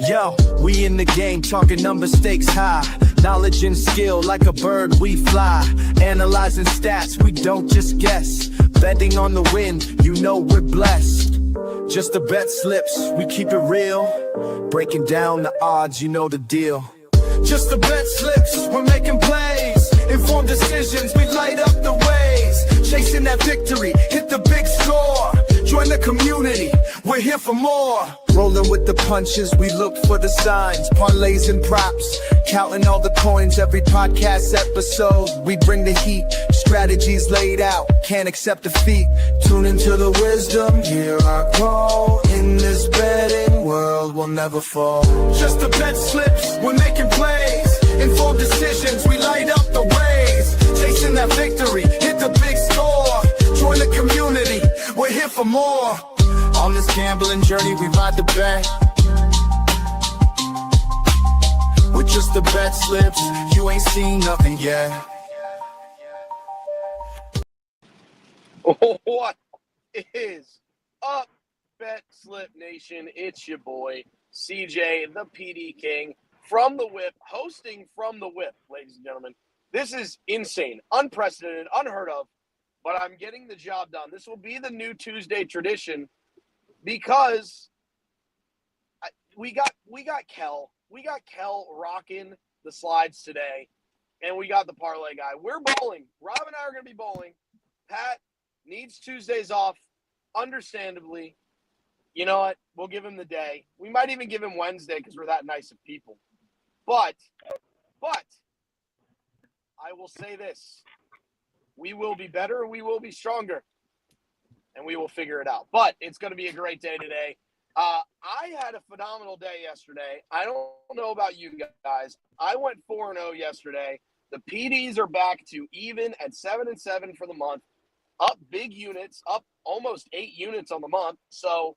Yo, we in the game, talking number stakes high. Knowledge and skill, like a bird we fly. Analyzing stats, we don't just guess. Betting on the win, you know we're blessed. Just the bet slips, we keep it real. Breaking down the odds, you know the deal. Just the bet slips, we're making plays. Informed decisions, we light up the ways. Chasing that victory, hit the big score. Join the community, we're here for more. Rolling with the punches, we look for the signs. Parlays and props, counting all the coins. Every podcast episode, we bring the heat. Strategies laid out, can't accept defeat. Tune into the wisdom, hear our call. In this betting world, we'll never fall. Just the bet slips, we're making plays. Informed decisions, we light up the ways. Chasing that victory, hit the big score. Join the community, we're here for more. On this gambling journey, we ride the bet. With just the bet slips, you ain't seen nothing yet. What is up, Bet Slip Nation? It's your boy, CJ, the PD King, from the Whip, hosting from the Whip, ladies and gentlemen. This is insane, unprecedented, unheard of, but I'm getting the job done. This will be the new Tuesday tradition because we got Kel. We got Kel rocking the slides today, and we got the parlay guy. We're bowling. Rob and I are going to be bowling. Pat needs Tuesdays off, understandably. You know what? We'll give him the day. We might even give him Wednesday because we're that nice of people. But, I will say this. We will be better, we will be stronger, and we will figure it out. But it's going to be a great day today. I had a phenomenal day yesterday. I don't know about you guys. I went 4-0 yesterday. The PDs are back to even at 7-7 for the month. Up big units, up almost 8 units on the month. So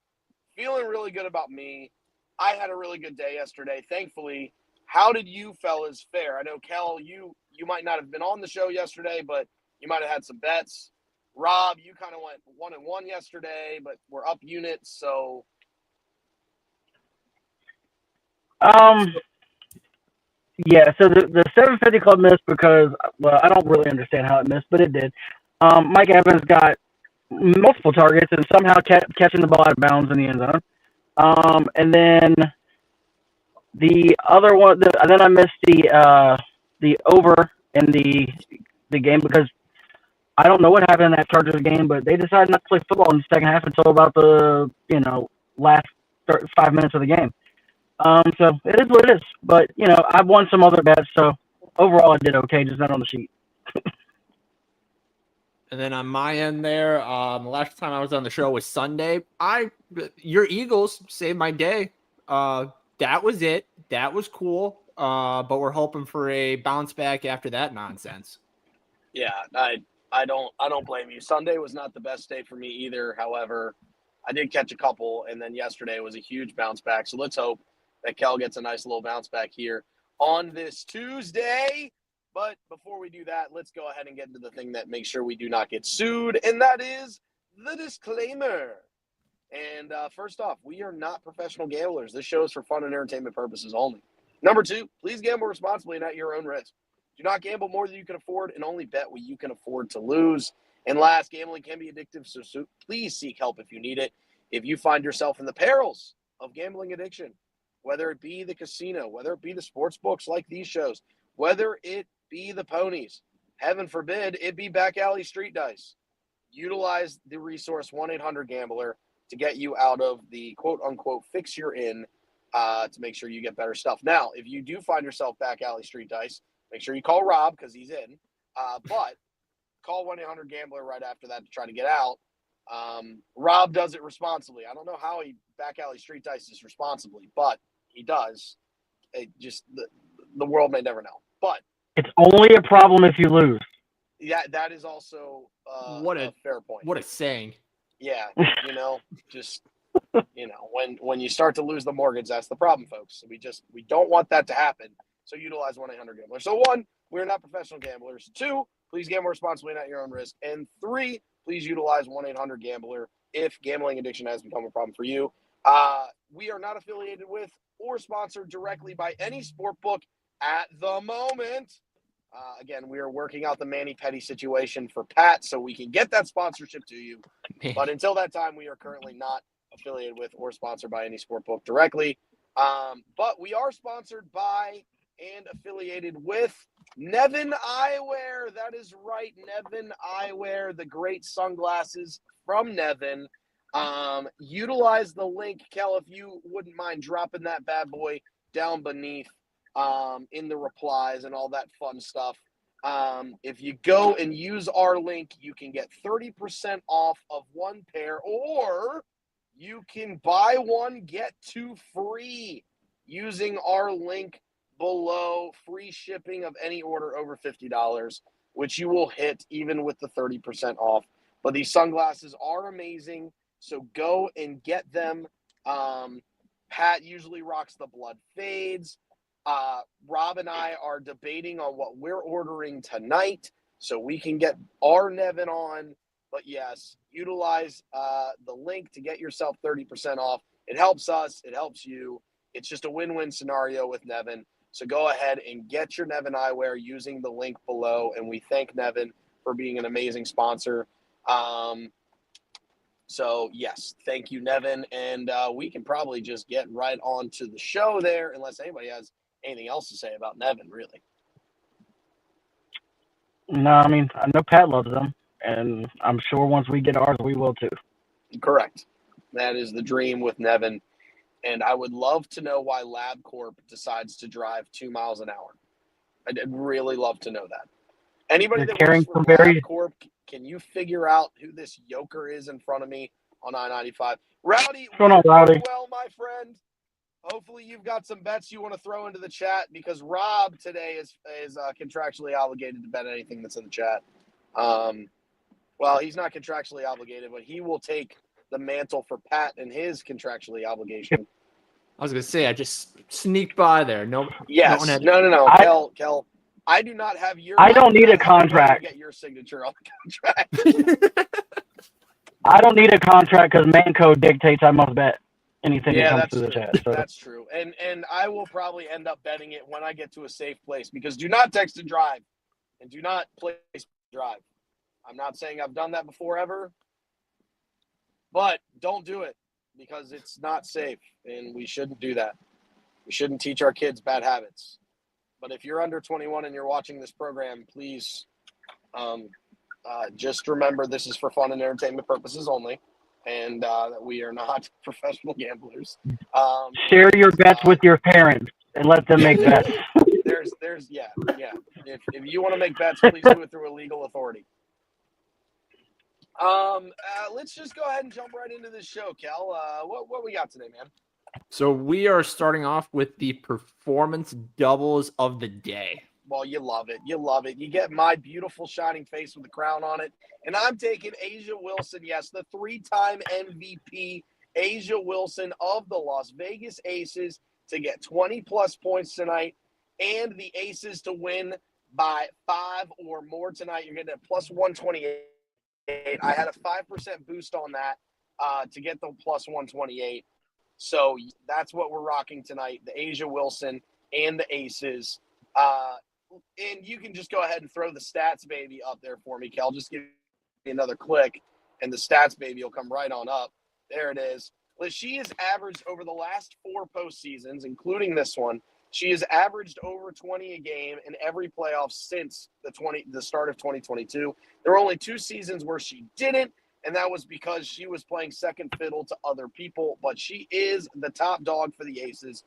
feeling really good about me. I had a really good day yesterday, thankfully. How did you fellas fare? I know, Kel, you might not have been on the show yesterday, but you might have had some bets. Rob, you kind of went 1-1 yesterday, but we're up units, so. Yeah, so the 750 club missed because, well, I don't really understand how it missed, but it did. Mike Evans got multiple targets and somehow kept catching the ball out of bounds in the end zone. And then the other one, then I missed the over in the game because I don't know what happened in that Chargers game, but they decided not to play football in the second half until about the last 5 minutes of the game. So it is what it is. But I've won some other bets, so overall I did okay, just not on the sheet. And then on my end there, the last time I was on the show was Sunday. Your Eagles saved my day. That was it. That was cool. But we're hoping for a bounce back after that nonsense. Yeah, I don't blame you. Sunday was not the best day for me either. However, I did catch a couple, and then yesterday was a huge bounce back. So let's hope that Kel gets a nice little bounce back here on this Tuesday. But before we do that, let's go ahead and get into the thing that makes sure we do not get sued, and that is the disclaimer. And first off, we are not professional gamblers. This show is for fun and entertainment purposes only. Number 2, please gamble responsibly and at your own risk. Do not gamble more than you can afford and only bet what you can afford to lose. And last, gambling can be addictive, so please seek help if you need it. If you find yourself in the perils of gambling addiction, whether it be the casino, whether it be the sports books like these shows, whether it be the ponies, heaven forbid it be back alley street dice, utilize the resource 1-800-GAMBLER to get you out of the quote-unquote fix you're in to make sure you get better stuff. Now, if you do find yourself back alley street dice, make sure you call Rob because he's in. But call 1-800-GAMBLER right after that to try to get out. Rob does it responsibly. I don't know how he back alley street dices responsibly, but he does. It just the world may never know. But it's only a problem if you lose. Yeah, that is also a fair point. What a saying. Yeah, just when you start to lose the mortgage, that's the problem, folks. We don't want that to happen. So utilize 1-800-GAMBLER. So 1, we're not professional gamblers. 2, please gamble responsibly and at your own risk. And 3, please utilize 1-800-GAMBLER if gambling addiction has become a problem for you. We are not affiliated with or sponsored directly by any sportbook at the moment. Again, we are working out the Manny Petty situation for Pat so we can get that sponsorship to you. Man. But until that time, we are currently not affiliated with or sponsored by any sportbook directly. But we are sponsored by and affiliated with Nevin Eyewear. That is right, Nevin Eyewear, the great sunglasses from Nevin. Utilize the link, Kel, if you wouldn't mind dropping that bad boy down beneath in the replies and all that fun stuff. If you go and use our link, you can get 30% off of one pair, or you can buy one, get two free using our link below. Free shipping of any order over $50, which you will hit even with the 30% off. But these sunglasses are amazing, so go and get them. Pat usually rocks the Blood Fades. Rob and I are debating on what we're ordering tonight so we can get our Nevin on. But yes, utilize the link to get yourself 30% off. It helps us. It helps you. It's just a win-win scenario with Nevin. So go ahead and get your Nevin eyewear using the link below. And we thank Nevin for being an amazing sponsor. So, yes, thank you, Nevin. And we can probably just get right on to the show there, unless anybody has anything else to say about Nevin, really. No, I mean, I know Pat loves them, and I'm sure once we get ours, we will too. Correct. That is the dream with Nevin. And I would love to know why LabCorp decides to drive 2 miles an hour. I'd really love to know that. Anybody They're that carrying works for some very- LabCorp, can you figure out who this yoker is in front of me on I-95? Rowdy, What's going on, Rowdy? well, my friend. Hopefully you've got some bets you want to throw into the chat, because Rob today is contractually obligated to bet anything that's in the chat. Well, he's not contractually obligated, but he will take the mantle for Pat and his contractually obligation. I was gonna say I just sneaked by there. No, Yes. no one had. No. Kel, I do not have your. I don't need a have to contract. Get your signature on the contract. I don't need a contract because man code dictates I must bet anything that comes that's through the true. chat. So. That's true. And I will probably end up betting it when I get to a safe place, because do not text and drive, and do not place drive. I'm not saying I've done that before ever, but don't do it, because it's not safe, and we shouldn't do that. We shouldn't teach our kids bad habits. But if you're under 21 and you're watching this program, please just remember this is for fun and entertainment purposes only, and that we are not professional gamblers. Share your bets with your parents and let them make bets. There's yeah. If you want to make bets, please do it through a legal authority. Let's just go ahead and jump right into this show, Kel. What we got today, man? So we are starting off with the performance doubles of the day. Well, you love it. You love it. You get my beautiful shining face with the crown on it. And I'm taking A'ja Wilson, yes, the 3-time MVP, A'ja Wilson of the Las Vegas Aces, to get 20-plus points tonight, and the Aces to win by 5 or more tonight. You're getting a plus 128. I had a 5% boost on that to get the plus 128. So that's what we're rocking tonight, the A'ja Wilson and the Aces. And you can just go ahead and throw the stats baby up there for me, Kel. Just give me another click, and the stats baby will come right on up. There it is. Well, she has averaged over the last 4 postseasons, including this one, she has averaged over 20 a game in every playoff since the start of 2022. There were only 2 seasons where she didn't, and that was because she was playing second fiddle to other people. But she is the top dog for the Aces.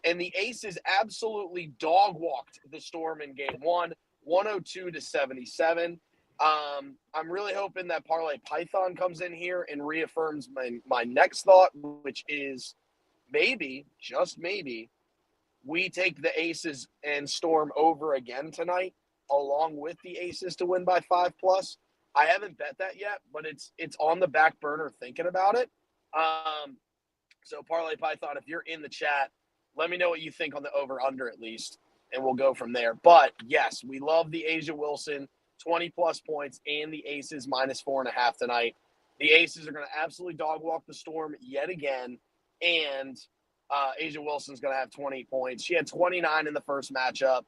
And the Aces absolutely dog-walked the Storm in Game 1, 102-77. I'm really hoping that Parlay Python comes in here and reaffirms my next thought, which is maybe, just maybe, we take the Aces and Storm over again tonight, along with the Aces to win by 5+. I haven't bet that yet, but it's on the back burner thinking about it. So Parlay Python, if you're in the chat, let me know what you think on the over-under at least, and we'll go from there. But, yes, we love the A'ja Wilson, 20-plus points, and the Aces minus 4.5 tonight. The Aces are going to absolutely dog-walk the Storm yet again. and Asia Wilson's going to have 20 points. She had 29 in the first matchup.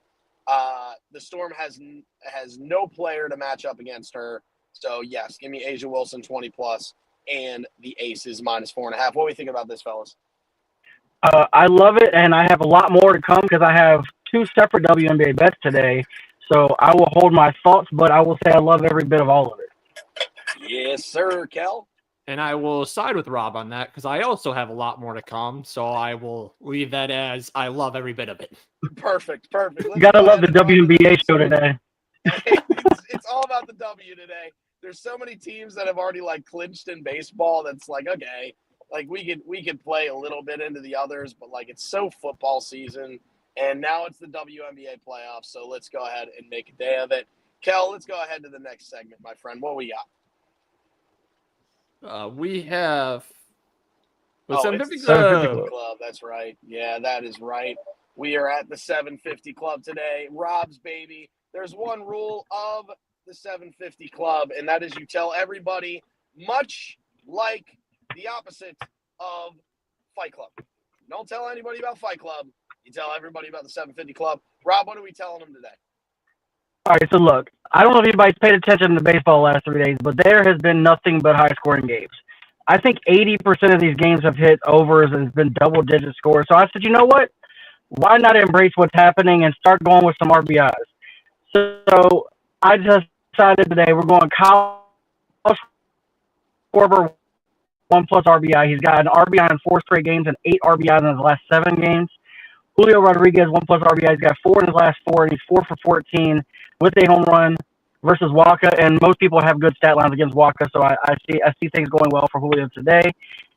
The Storm has no player to match up against her. So, yes, give me Asia Wilson 20+, and the Aces -4.5. What do we think about this, fellas? I love it, and I have a lot more to come because I have 2 separate WNBA bets today. So I will hold my thoughts, but I will say I love every bit of all of it. Yes, sir, Kel. And I will side with Rob on that because I also have a lot more to come. So I will leave that as I love every bit of it. Perfect. You gotta love the WNBA show today. It's all about the W today. There's so many teams that have already clinched in baseball. That's okay, we could play a little bit into the others, but it's so football season, and now it's the WNBA playoffs. So let's go ahead and make a day of it. Kel, let's go ahead to the next segment, my friend. What we got? We have. It's the 750 Club. That's right. Yeah, that is right. We are at the 750 Club today. Rob's baby. There's one rule of the 750 Club, and that is you tell everybody, much like the opposite of Fight Club. Don't tell anybody about Fight Club. You tell everybody about the 750 Club. Rob, what are we telling them today? All right, so look, I don't know if anybody's paid attention to baseball the last 3 days, but there has been nothing but high-scoring games. I think 80% of these games have hit overs and it's been double-digit scores. So I said, you know what? Why not embrace what's happening and start going with some RBIs? So I just decided today we're going Kyle Schwarber 1+ RBI. He's got an RBI in 4 straight games and 8 RBIs in his last 7 games. Julio Rodriguez 1+ RBI. He's got 4 in his last 4, and he's 4 for 14 with a home run versus Waka. And most people have good stat lines against Waka, so I see things going well for Julio today.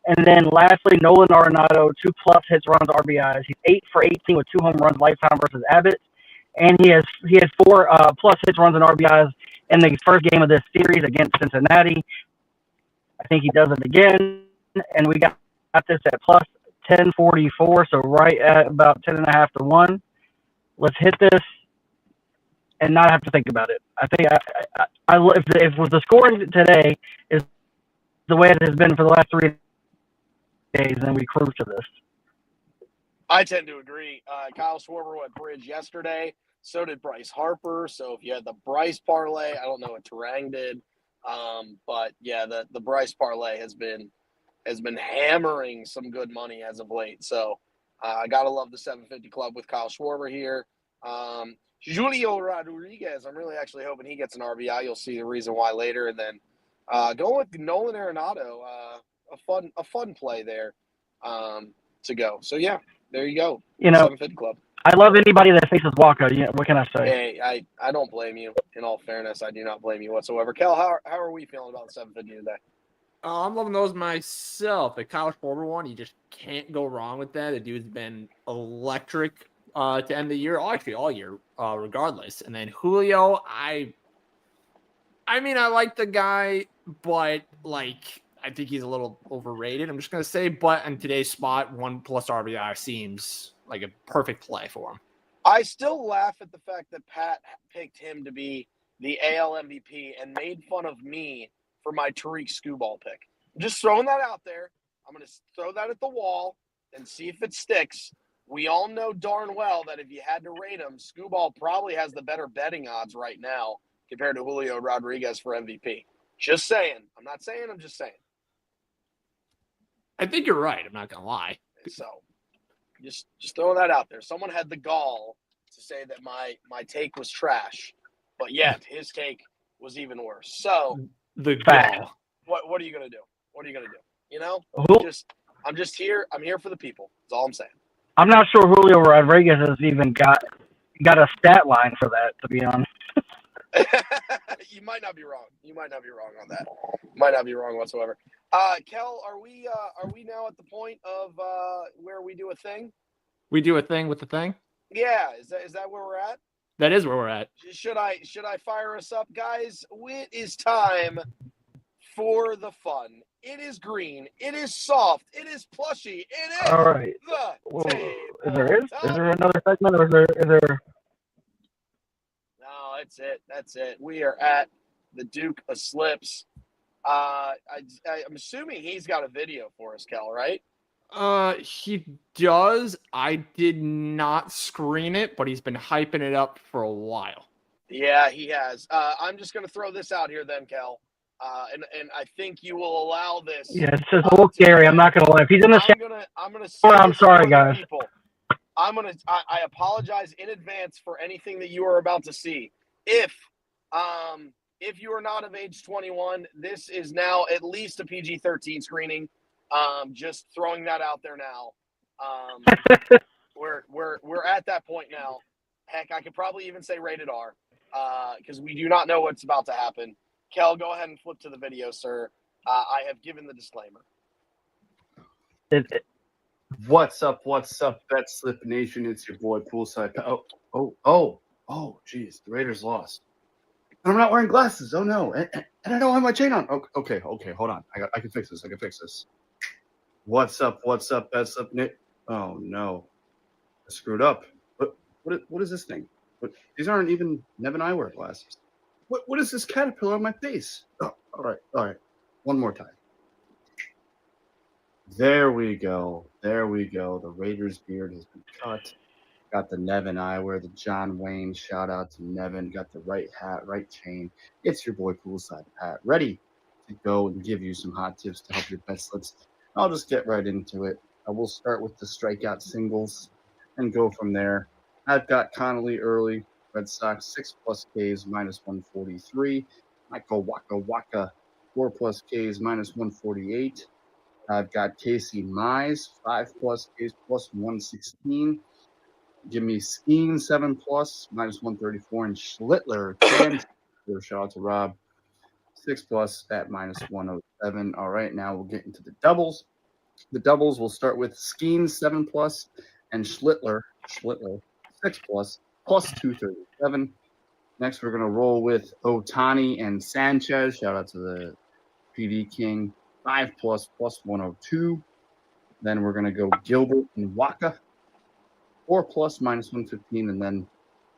And then lastly, Nolan Arenado 2+ hits, runs, RBIs. He's 8 for 18 with 2 home runs lifetime versus Abbott. And he had 4+ hits, runs, and RBIs in the first game of this series against Cincinnati. I think he does it again, and we got this at plus 1044, so right at about 10.5 to 1. Let's hit this and not have to think about it. I think if the scoring today is the way it has been for the last 3 days, then we cruise to this. I tend to agree. Kyle Schwarber went bridge yesterday. So did Bryce Harper. So if you had the Bryce parlay, I don't know what Terang did. But yeah, the Bryce parlay has been hammering some good money as of late. So I gotta love the 750 Club with Kyle Schwarber here. Julio Rodriguez, I'm really actually hoping he gets an RBI. You'll see the reason why later. And then going with Nolan Arenado, a fun play there to go. So yeah, there you go. 750 Club. I love anybody that faces Waka. What can I say? Hey, I don't blame you. In all fairness, I do not blame you whatsoever. Kel, how are we feeling about the 750 today? I'm loving those myself. The Kyle Schwarber one, you just can't go wrong with that. The dude's been electric to end the year, actually all year, regardless. And then Julio, I mean, I like the guy, but I think he's a little overrated. I'm just gonna say, but in today's spot, 1+ RBI seems like a perfect play for him. I still laugh at the fact that Pat picked him to be the AL MVP and made fun of me for my Tariq Skubal pick. I'm just throwing that out there. I'm going to throw that at the wall and see if it sticks. We all know darn well that if you had to rate him, Skubal probably has the better betting odds right now compared to Julio Rodriguez for MVP. Just saying. I'm not saying, I'm just saying. I think you're right. I'm not going to lie. So just throwing that out there. Someone had the gall to say that my take was trash, but yet his take was even worse. So the gall. What are you gonna do? What are you gonna do? I'm just here. I'm here for the people. That's all I'm saying. I'm not sure Julio Rodriguez has even got a stat line for that, to be honest. You might not be wrong. You might not be wrong on that. Might not be wrong whatsoever. Kel, are we now at the point of where we do a thing? We do a thing with the thing? Yeah, is that where we're at? That is where we're at. Should I fire us up, guys? It is time for the fun. It is green. It is soft. It is plushy. It is all right. Is there another segment, or is there? No, that's it. We are at the Duke of Slips. I'm assuming he's got a video for us, Kel, right? He does. I did not screen it, but he's been hyping it up for a while. Yeah, he has. I'm just going to throw this out here then, Kel. And I think you will allow this. Yeah, it's just a little scary. I'm not gonna lie. If he's in the I'm gonna say I'm this sorry, to guys. people. I apologize in advance for anything that you are about to see. If you are not of age 21, this is now at least a PG-13 screening. Just throwing that out there now. We're at that point now. Heck, I could probably even say rated R, because we do not know what's about to happen. Kel, go ahead and flip to the video, sir. I have given the disclaimer. What's up, BetSlip Nation? It's your boy Poolside. Geez, the Raiders lost. And I'm not wearing glasses. Oh no, and I don't have my chain on. Okay, hold on. I can fix this. What's up, BetSlip Nation? Oh no, I screwed up. What is this thing? These aren't even Nevin eyewear glasses. What is this caterpillar on my face? Oh, all right. One more time. There we go. The Raiders beard has been cut. Got the Nevin eyewear, the John Wayne. Shout out to Nevin. Got the right hat, right chain. It's your boy Poolside Pat, ready to go and give you some hot tips to help your bet slips. I'll just get right into it. I will start with the strikeout singles and go from there. I've got Connolly early, Red Sox 6+ Ks -143. Michael Waka 4+ Ks -148. I've got Casey Mize 5+ Ks +116. Give me Skeen 7+ -134, and Schlittler 10. Shout out to Rob 6+ at -107. All right, now we'll get into the doubles. The doubles will start with Skeen 7+ and Schlittler 6+ +237. Next, we're going to roll with Otani and Sanchez. Shout out to the PD King 5+ +102. Then we're going to go Gilbert and Waka 4+ -115. And then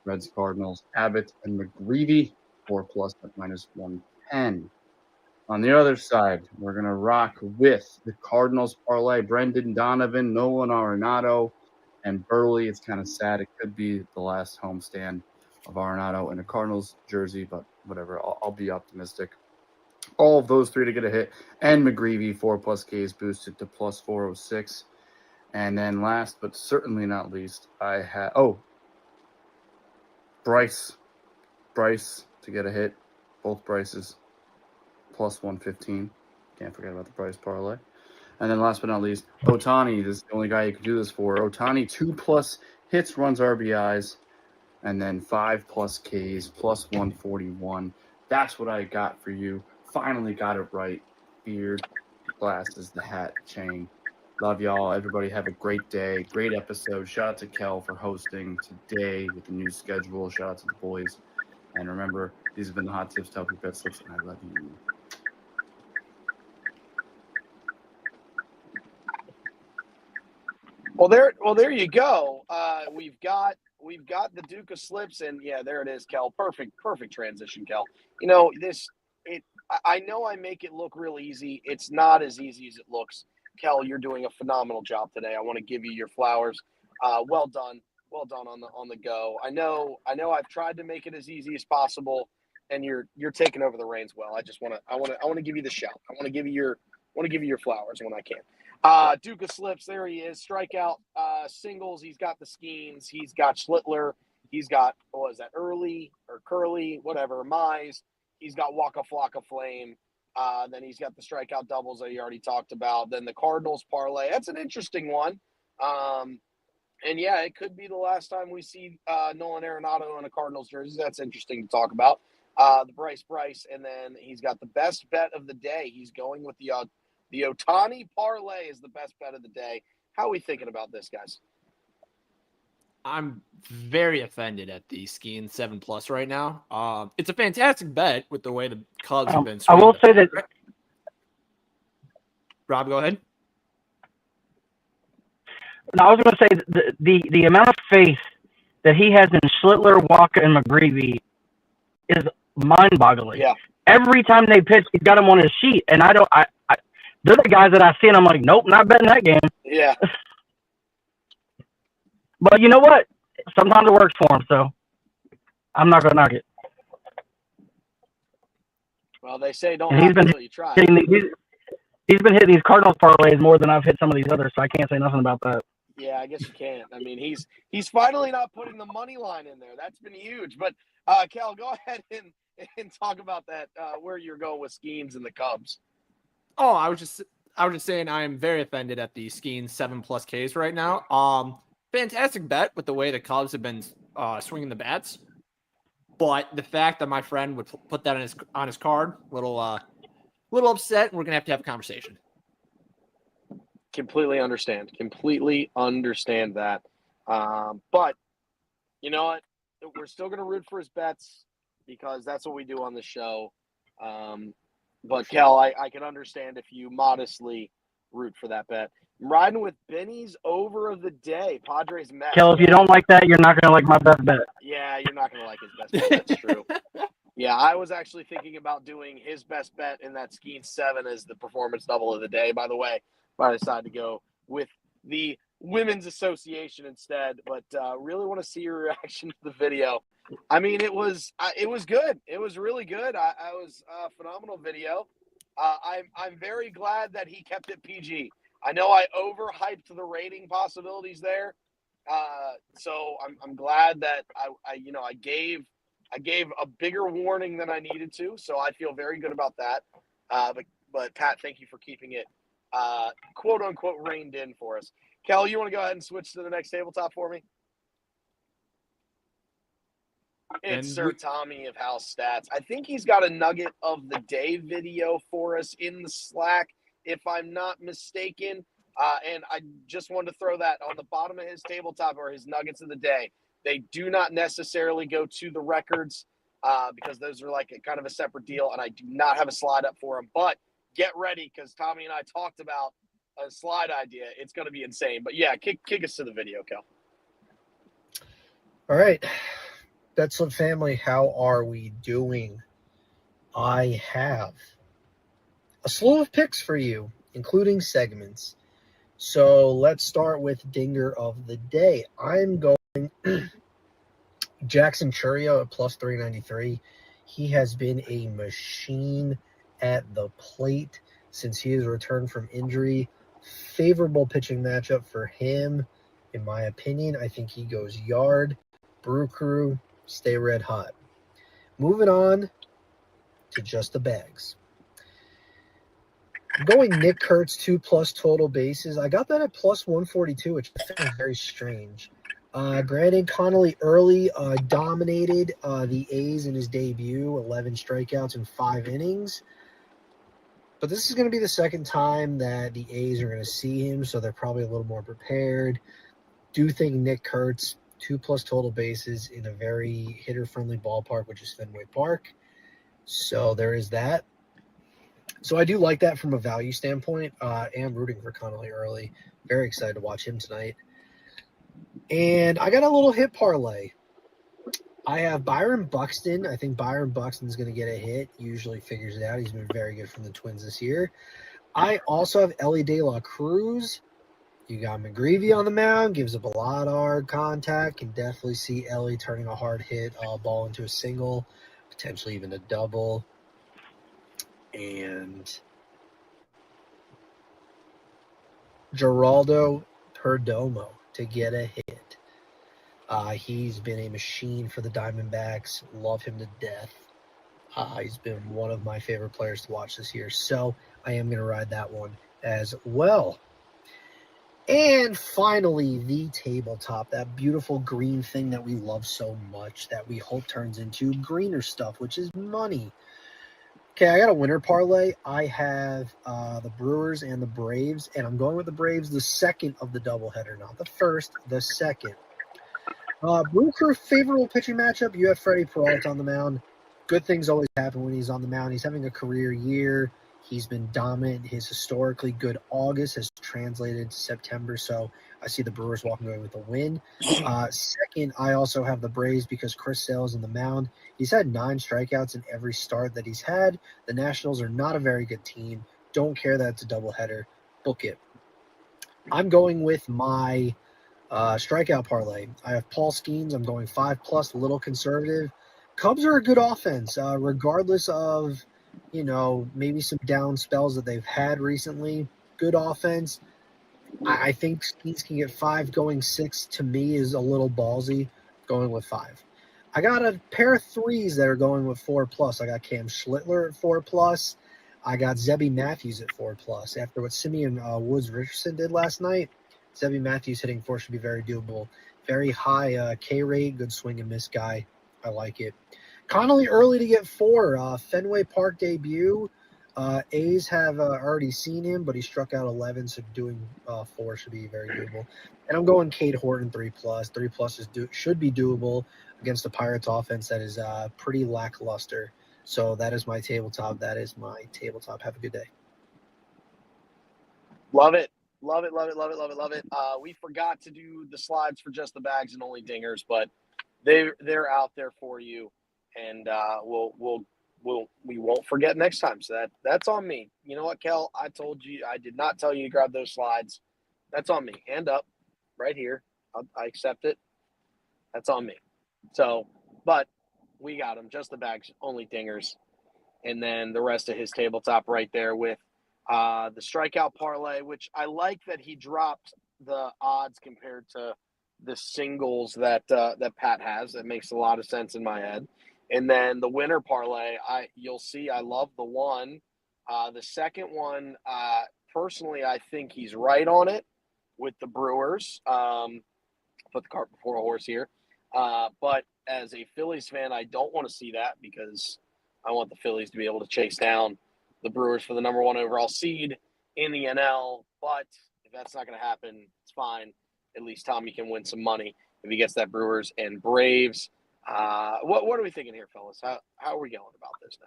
Reds Cardinals Abbott and McGreevy 4+ at -110. On the other side, we're going to rock with the Cardinals parlay Brendan Donovan, Nolan Arenado, and Burley. It's kind of sad. It could be the last homestand of Arenado in a Cardinals jersey, but whatever. I'll be optimistic. All of those three to get a hit. And McGreevy, 4+ Ks boosted to +406. And then last but certainly not least, I have Bryce to get a hit. Both Bryces +115. Can't forget about the Bryce parlay. And then last but not least, Otani. This is the only guy you can do this for. Otani, 2+ hits, runs, RBIs, and then 5+ Ks +141. That's what I got for you. Finally got it right. Beard, glasses, the hat, chain. Love y'all. Everybody have a great day. Great episode. Shout out to Kel for hosting today with the new schedule. Shout out to the boys. And remember, these have been the hot tips to help your bet slips, and I love you. Well, there you go. We've got the Duke of Slips, and yeah, there it is, Kel. Perfect transition, Kel. You know, I know I make it look real easy. It's not as easy as it looks. Kel, you're doing a phenomenal job today. I want to give you your flowers. Well done on the go. I know I've tried to make it as easy as possible, and you're taking over the reins well. I want to give you the shout. I want to give you your flowers when I can. Duke of Slips, there he is. Strikeout singles. He's got the Skeens. He's got Schlittler. He's got, what was that, Early or Curly, whatever, Mize. He's got Waka Flocka Flame. Then he's got the strikeout doubles that you already talked about. Then the Cardinals parlay. That's an interesting one. And yeah, it could be the last time we see Nolan Arenado in a Cardinals jersey. That's interesting to talk about. The Bryce, and then he's got the best bet of the day. He's going with the Otani parlay is the best bet of the day. How are we thinking about this, guys? I'm very offended at the Skeen 7+ right now. It's a fantastic bet with the way the Cubs have been. I will say that. Rob, go ahead. No, I was going to say the amount of faith that he has in Schlittler, Waka, and McGreevy is mind-boggling. Yeah. Every time they pitch, he's got them on his sheet, and they're the guys that I see, and I'm like, nope, not betting that game. Yeah. But you know what? Sometimes it works for him, so I'm not gonna knock it. Well, they say don't And he's knock been until you try. he's been hitting these Cardinals parlays more than I've hit some of these others, so I can't say nothing about that. Yeah, I guess you can't. I mean, he's finally not putting the money line in there. That's been huge. But Cal, go ahead and talk about that. Where you're going with Skeens and the Cubs. Oh, I was just saying I am very offended at the Skeens 7+ Ks right now. Fantastic bet with the way the Cubs have been swinging the bats, but the fact that my friend would put that on his card, little upset. We're gonna have to have a conversation. Completely understand that. But you know what? We're still going to root for his bets because that's what we do on the show. But Kel, I can understand if you modestly root for that bet. I'm riding with Benny's over of the day. Padres Mets. Kel, if you don't like that, you're not gonna like my best bet. Yeah, you're not going to like his best bet. That's true. Yeah, I was actually thinking about doing his best bet in that Skeen 7 as the performance double of the day, by the way. But I decided to go with the Women's Association instead. But really want to see your reaction to the video. I mean, it was good. It was really good. I was a phenomenal video. I'm very glad that he kept it PG. I know I overhyped the rating possibilities there. So I'm glad that I gave a bigger warning than I needed to, so I feel very good about that. But Pat, thank you for keeping it quote unquote reined in for us. Kel, you want to go ahead and switch to the next tabletop for me? It's Sir Tommy of House Stats. I think he's got a nugget of the day video for us in the Slack, if I'm not mistaken. And I just wanted to throw that on the bottom of his tabletop, or his nuggets of the day. They do not necessarily go to the records because those are like kind of a separate deal, and I do not have a slide up for them. But get ready, because Tommy and I talked about a slide idea. It's going to be insane. But yeah, kick us to the video, Kel. All right. BetSlips family, how are we doing? I have a slew of picks for you, including segments. So let's start with Dinger of the Day. I'm going Jackson Chourio at plus 393. He has been a machine at the plate since he has returned from injury. Favorable pitching matchup for him, in my opinion. I think he goes yard. Brew Crew, stay red hot. Moving on to just the bags. I'm going Nick Kurtz 2+ total bases. I got that at plus 142, which I found very strange. Granted, Connolly early dominated the A's in his debut, 11 strikeouts in 5 innings. But this is going to be the second time that the A's are going to see him, so they're probably a little more prepared. Do think Nick Kurtz, 2+ total bases in a very hitter-friendly ballpark, which is Fenway Park. So there is that. So I do like that from a value standpoint. Am rooting for Connolly early. Very excited to watch him tonight. And I got a little hit parlay. I have Byron Buxton. I think Byron Buxton's going to get a hit. Usually figures it out. He's been very good from the Twins this year. I also have Ellie De La Cruz. You got McGreevy on the mound. Gives up a lot of hard contact. Can definitely see Ellie turning a hard hit ball into a single, potentially even a double. And Geraldo Perdomo to get a hit. He's been a machine for the Diamondbacks. Love him to death. He's been one of my favorite players to watch this year. So I am going to ride that one as well. And finally, the tabletop, that beautiful green thing that we love so much that we hope turns into greener stuff, which is money. Okay, I got a winner parlay. I have the Brewers and the Braves, and I'm going with the Braves, the second of the doubleheader, not the first, the second. Brew Crew, favorable pitching matchup. You have Freddie Peralta on the mound. Good things always happen when he's on the mound. He's having a career year. He's been dominant. His historically good August has translated into September, so I see the Brewers walking away with a win. Second, I also have the Braves because Chris Sale's on the mound. He's had 9 strikeouts in every start that he's had. The Nationals are not a very good team. Don't care that it's a doubleheader. Book it. I'm going with my strikeout parlay. I have Paul Skeens. I'm going 5+, a little conservative. Cubs are a good offense, regardless of, maybe some down spells that they've had recently. Good offense. I think Skeens can get 5. Going 6 to me is a little ballsy. Going with 5. I got a pair of threes that are going with 4+. I got Cam Schlittler at 4+. I got Zebby Matthews at 4+. After what Simeon Woods Richardson did last night, Zebby Matthews hitting 4 should be very doable. Very high K rate, good swing and miss guy. I like it. Connolly early to get 4. Fenway Park debut. A's have already seen him, but he struck out 11, so doing 4 should be very doable. And I'm going Cade Horton 3+. 3+ should be doable against the Pirates offense that is pretty lackluster. So that is my tabletop. Have a good day. Love it. Love it, love it, love it, love it, love it. We forgot to do the slides for just the bags and only dingers, but they're out there for you, and we won't forget next time. So that's on me. You know what, Kel? I told you I did not tell you to grab those slides. That's on me. Hand up, right here. I accept it. That's on me. So, but we got them. Just the bags, only dingers, and then the rest of his tabletop right there with the strikeout parlay, which I like that he dropped the odds compared to the singles that Pat has. That makes a lot of sense in my head. And then the winner parlay, you'll see I love the one. The second one, personally, I think he's right on it with the Brewers. Put the cart before a horse here. But as a Phillies fan, I don't want to see that because I want the Phillies to be able to chase down the Brewers for the number 1 overall seed in the NL. But if that's not going to happen, it's fine. At least Tommy can win some money if he gets that Brewers and Braves. What are we thinking here, fellas? How are we going about this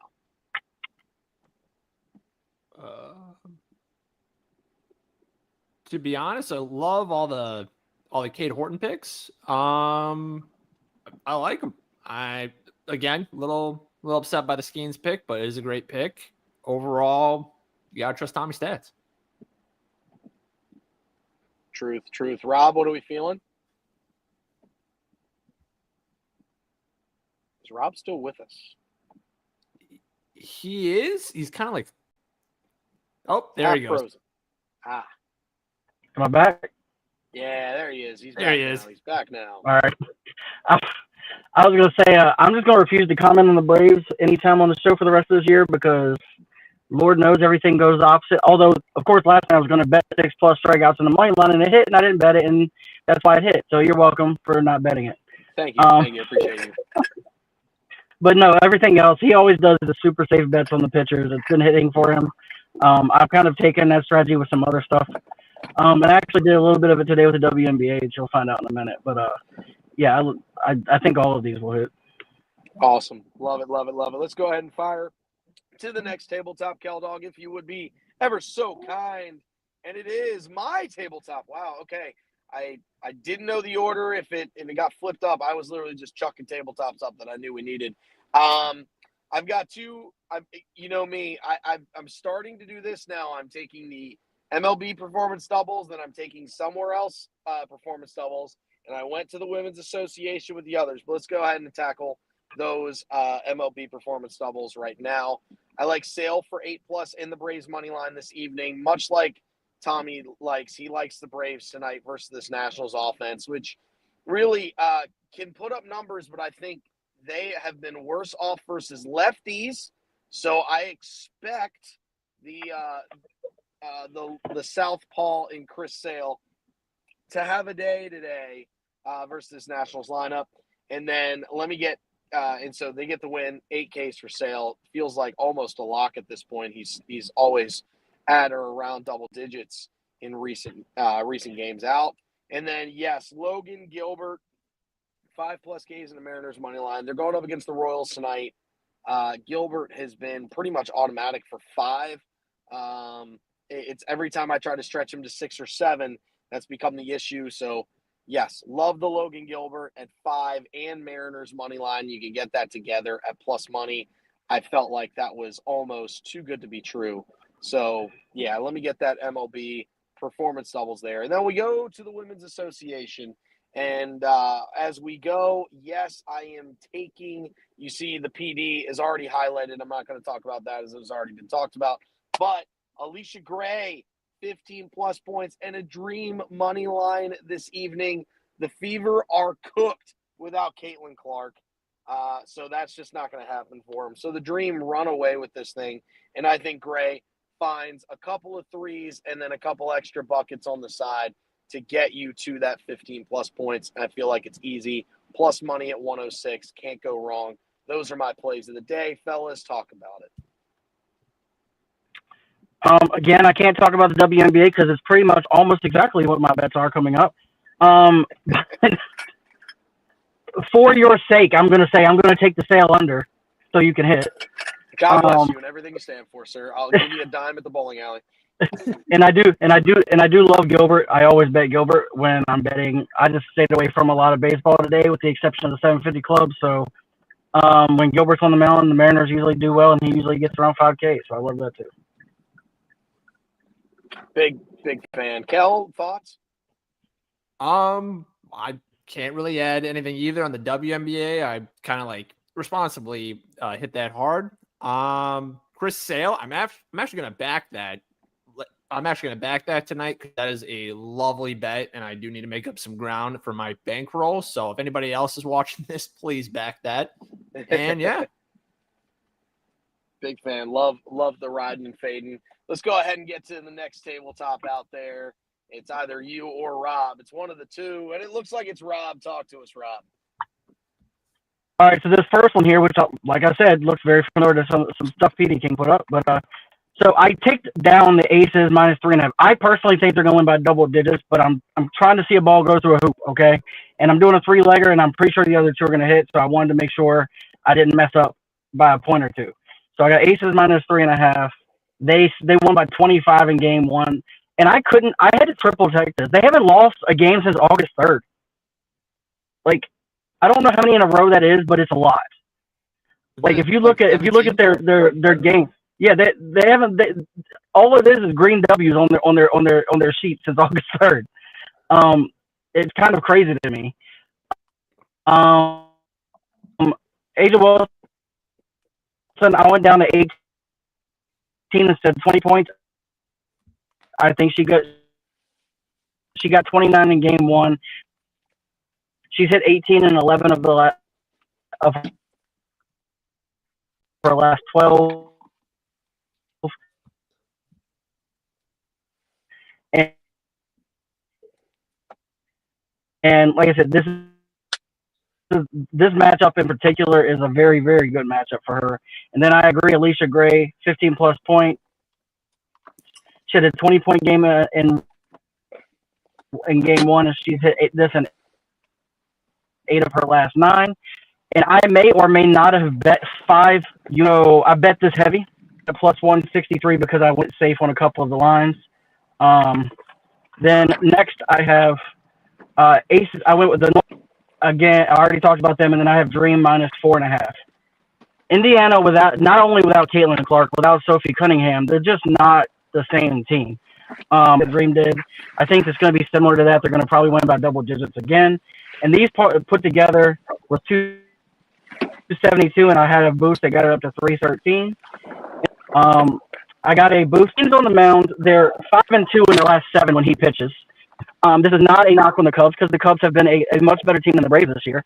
now? To be honest, I love all the Cade Horton picks. I like them. Again, little upset by the Skeens pick, but it is a great pick. Overall, you gotta trust Tommy stats. Truth. Rob, what are we feeling? Is Rob still with us? He is. He's kind of like, oh, there he goes. Frozen. Am I back? Yeah, there he is. He's back now. All right. I was going to say, I'm just going to refuse to comment on the Braves anytime on the show for the rest of this year because Lord knows everything goes opposite. Although, of course, last time I was going to bet 6+ strikeouts in the money line, and it hit, and I didn't bet it, and that's why it hit. So you're welcome for not betting it. Thank you. Appreciate you. But no, everything else, he always does the super safe bets on the pitchers. It's been hitting for him. I've kind of taken that strategy with some other stuff. And I actually did a little bit of it today with the WNBA, which you'll find out in a minute. But, yeah, I think all of these will hit. Awesome. Love it. Let's go ahead and fire to the next tabletop, Kel Dog, if you would be ever so kind. And it is my tabletop. Wow, okay. I didn't know the order. If it got flipped up, I was literally just chucking tabletops up that I knew we needed. I've got two. You know me. I'm starting to do this now. I'm taking the MLB performance doubles, then I'm taking somewhere else performance doubles, and I went to the Women's Association with the others. But let's go ahead and tackle those MLB performance doubles right now. I like Sale for 8+ in the Braves money line this evening, much like Tommy likes. He likes the Braves tonight versus this Nationals offense, which really can put up numbers, but I think they have been worse off versus lefties. So I expect the southpaw in Chris Sale to have a day today versus this Nationals lineup. And then let me get and so they get the win. 8Ks for Sale. Feels like almost a lock at this point. He's always at or around double digits in recent games out. And then yes, Logan Gilbert, 5+ Ks in the Mariners money line. They're going up against the Royals tonight. Gilbert has been pretty much automatic for 5. It's every time I try to stretch him to 6 or 7, that's become the issue. So yes, love the Logan Gilbert at 5 and Mariners money line. You can get that together at plus money. I felt like that was almost too good to be true. So yeah, let me get that MLB performance doubles there. And then we go to the Women's Association. And as we go, yes, I am taking, you see the PD is already highlighted. I'm not going to talk about that as it has already been talked about. But Alicia Gray, 15-plus points, and a dream money line this evening. The Fever are cooked without Caitlin Clark. So that's just not going to happen for them. So the Dream run away with this thing. And I think Gray finds a couple of threes and then a couple extra buckets on the side to get you to that 15-plus points. And I feel like it's easy. Plus money at 106. Can't go wrong. Those are my plays of the day. Fellas, talk about it. Again, I can't talk about the WNBA because it's pretty much almost exactly what my bets are coming up. For your sake, I'm going to say I'm going to take the sale under so you can hit. God bless you and everything you stand for, sir. I'll give you a dime at the bowling alley. And I do love Gilbert. I always bet Gilbert when I'm betting. I just stayed away from a lot of baseball today, with the exception of the 750 club. So when Gilbert's on the mound, the Mariners usually do well, and he usually gets around 5K. So I love that too. Big fan. Kel, thoughts? I can't really add anything either on the WNBA. I kind of like responsibly hit that hard. Chris Sale, I'm actually going to back that. I'm actually going to back that tonight because that is a lovely bet, and I do need to make up some ground for my bankroll. So if anybody else is watching this, please back that. And yeah. Big fan. Love the riding and fading. Let's go ahead and get to the next tabletop out there. It's either you or Rob. It's one of the two, and it looks like it's Rob. Talk to us, Rob. All right, so this first one here, which, like I said, looks very familiar to some stuff Petey King put up. But so I ticked down the Aces -3.5. I personally think they're going to win by double digits, but I'm trying to see a ball go through a hoop, okay? And I'm doing a three-legger, and I'm pretty sure the other two are going to hit, so I wanted to make sure I didn't mess up by a point or two. So I got Aces -3.5. They won by 25 in game one, and I had to triple check this. They haven't lost a game since August 3rd. Like, I don't know how many in a row that is, but it's a lot. Like, if you look at their games, yeah, they haven't. All it is green W's on their sheet since August 3rd. It's kind of crazy to me. Asia Wilson, I went down to 18 instead of 20 points. I think she got 29 in game one. She's hit 18 and 11 of her last 12. And like I said, this matchup in particular is a very, very good matchup for her. And then I agree, Alicia Gray, 15-plus point. She had a 20-point game in game one, and she's hit this in 8 of her last 9. And I may or may not have bet 5. I bet this heavy at +163 because I went safe on a couple of the lines. Then next I have Aces. I went with the again. I already talked about them, and then I have Dream -4.5. Indiana not only without Caitlin Clark, without Sophie Cunningham, they're just not the same team. The Dream did. I think it's going to be similar to that. They're going to probably win by double digits again. And these put together was 272, and I had a boost that got it up to 313. I got a boost. Teams on the mound, they're 5-2 in their last 7 when he pitches. This is not a knock on the Cubs because the Cubs have been a much better team than the Braves this year.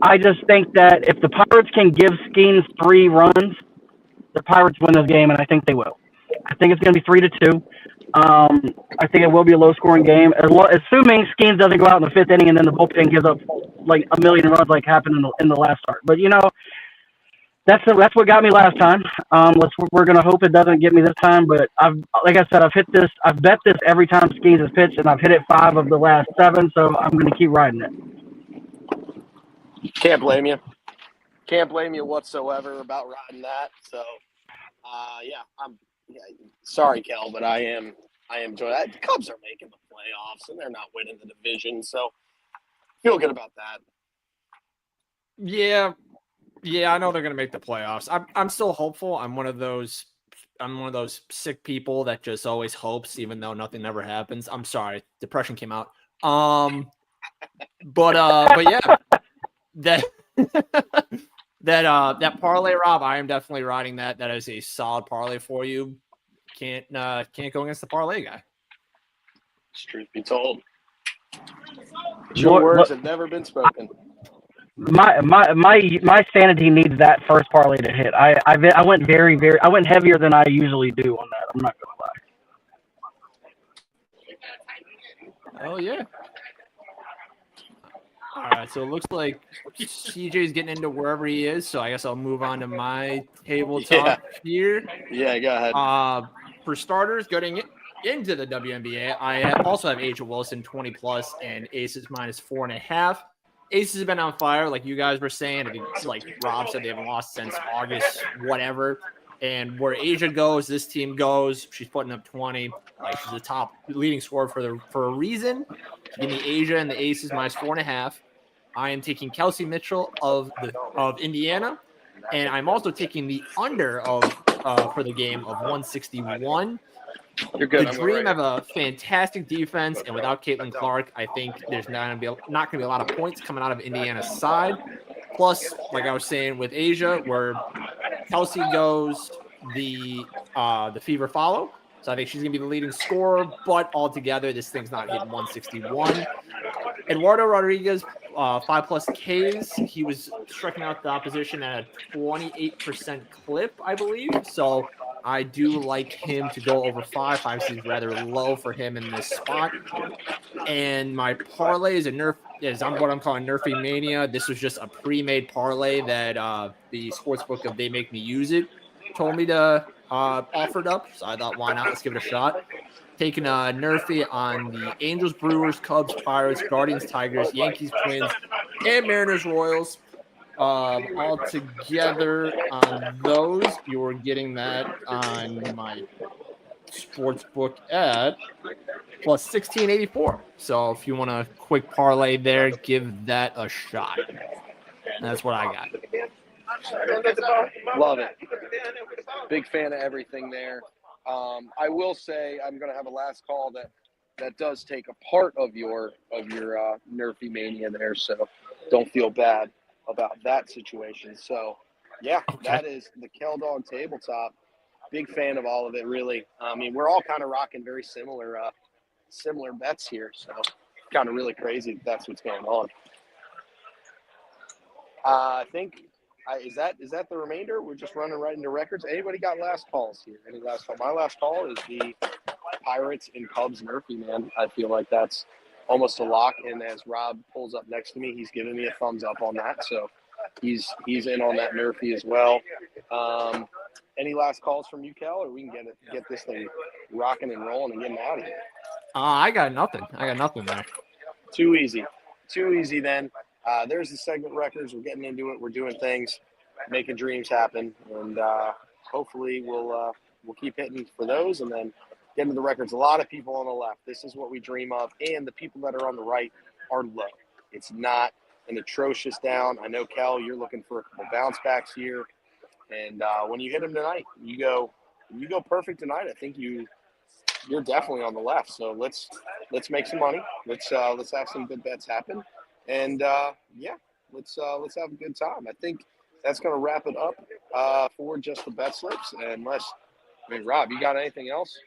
I just think that if the Pirates can give Skeens 3 runs, the Pirates win this game, and I think they will. I think it's going to be 3-2. I think it will be a low-scoring game, assuming Skeens doesn't go out in the 5th inning and then the bullpen gives up like a million runs like happened in the last start. But that's what got me last time. We're gonna hope it doesn't get me this time. But like I said, I've bet this every time Skeens has pitched, and I've hit it 5 of the last 7. So I'm gonna keep riding it. Can't blame you. Can't blame you whatsoever about riding that. So, sorry, Kel, but I am enjoying that. The Cubs are making the playoffs, and they're not winning the division, so feel good about that. Yeah, I know they're going to make the playoffs. I'm still hopeful. I'm one of those I'm one of those sick people that just always hopes, even though nothing ever happens. I'm sorry, depression came out. But yeah, that that parlay, Rob, I am definitely riding that. That is a solid parlay for you. Can't go against the parlay guy. Truth be told, your words have never been spoken. My sanity needs that first parlay to hit. I went I went heavier than I usually do on that. I'm not gonna lie. Oh yeah. All right, so it looks like CJ's getting into wherever he is. So I guess I'll move on to my tabletop here. Yeah, go ahead. For starters, getting into the WNBA, I also have Asia Wilson 20+ and Aces -4.5. Aces have been on fire, like you guys were saying. I mean, like Rob said, they haven't lost since August, whatever. And where Asia goes, this team goes. She's putting up 20. Like she's the top leading scorer for a reason. Give me Asia and the Aces -4.5. I am taking Kelsey Mitchell of Indiana, and I'm also taking the under for the game of 161. You're good. The Dream have a fantastic defense, and without Caitlin Clark, I think there's not going to be a lot of points coming out of Indiana's side. Plus, like I was saying with Asia, where Kelsey goes, the Fever follow. So I think she's going to be the leading scorer, but altogether, this thing's not hitting 161. Eduardo Rodriguez, 5+ Ks. He was striking out the opposition at a 28% clip, I believe. So I do like him to go over 5. 5 seems rather low for him in this spot. And my parlay is what I'm calling Nerfy Mania. This was just a pre-made parlay that the sportsbook of They Make Me Use It told me to offered up. So I thought, why not? Let's give it a shot. Taking Nerfy on the Angels, Brewers, Cubs, Pirates, Guardians, Tigers, Yankees, Twins, and Mariners, Royals. All together on those, you're getting that on my sports book at plus 1684. So if you want a quick parlay there, give that a shot. That's what I got. Love it. Big fan of everything there. I will say I'm going to have a last call that does take a part of your Nerfy Mania there, so don't feel bad about that situation. So, yeah, That is the Kel Dog Tabletop. Big fan of all of it, really. I mean, we're all kind of rocking very similar bets here, so kind of really crazy that's what's going on. I think is that the remainder? We're just running right into records. Anybody got last calls here? Any last call? My last call is the Pirates and Cubs Nerfy, man. I feel like that's almost a lock. And as Rob pulls up next to me, he's giving me a thumbs up on that. So he's in on that Nerfy as well. Any last calls from you, Cal, or we can get this thing rocking and rolling and getting out of here? I got nothing. There. Too easy then. There's the segment records. We're getting into it. We're doing things, making dreams happen, and hopefully we'll keep hitting for those and then get into the records. A lot of people on the left. This is what we dream of, and the people that are on the right are low. It's not an atrocious down. I know, Cal, you're looking for a couple bounce backs here, and when you hit them tonight, you go perfect tonight. I think you're definitely on the left. So let's make some money. Let's have some good bets happen. And let's have a good time. I think that's going to wrap it up for just the BetSlips. Rob, you got anything else?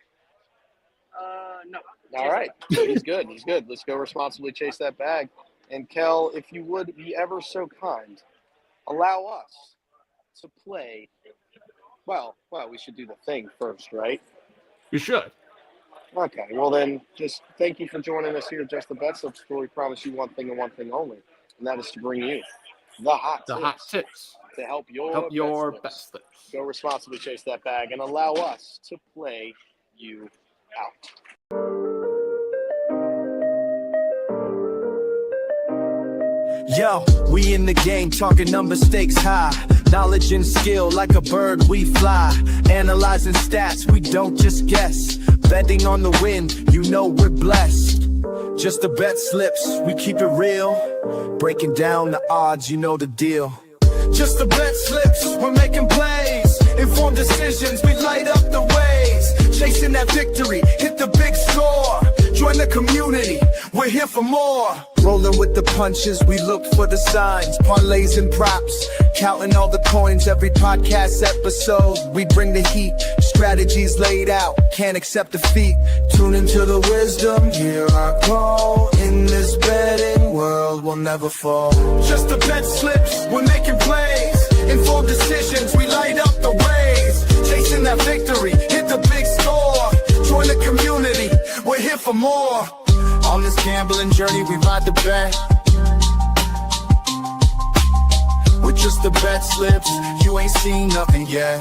No. All right. He's good. Let's go responsibly chase that bag. And Kel, if you would be ever so kind, allow us to play. Well, we should do the thing first, right? You should. Okay, well then, just thank you for joining us here at Just the BetSlips, where we promise you one thing and one thing only, and that is to bring you the hot tips to help your best slips. Go responsibly chase that bag and allow us to play you out. Yo, we in the game, talking number stakes high. Knowledge and skill, like a bird we fly. Analyzing stats, we don't just guess. Betting on the wind, you know we're blessed. Just the BetSlips, we keep it real. Breaking down the odds, you know the deal. Just the BetSlips, we're making plays. Informed decisions, we light up the ways. Chasing that victory, hit the big score. Join the community, we're here for more. Rolling with the punches, we look for the signs. Parlays and props, counting all the coins. Every podcast episode, we bring the heat. Strategies laid out, can't accept defeat. Tune into the wisdom, hear our call. In this betting world, we'll never fall. Just the bet slips, we're making plays. Informed decisions, we light up the ways. Chasing that victory, hit the big score. Join the community, we're here for more. On this gambling journey, we ride the bet. With just the bet slips, you ain't seen nothing yet.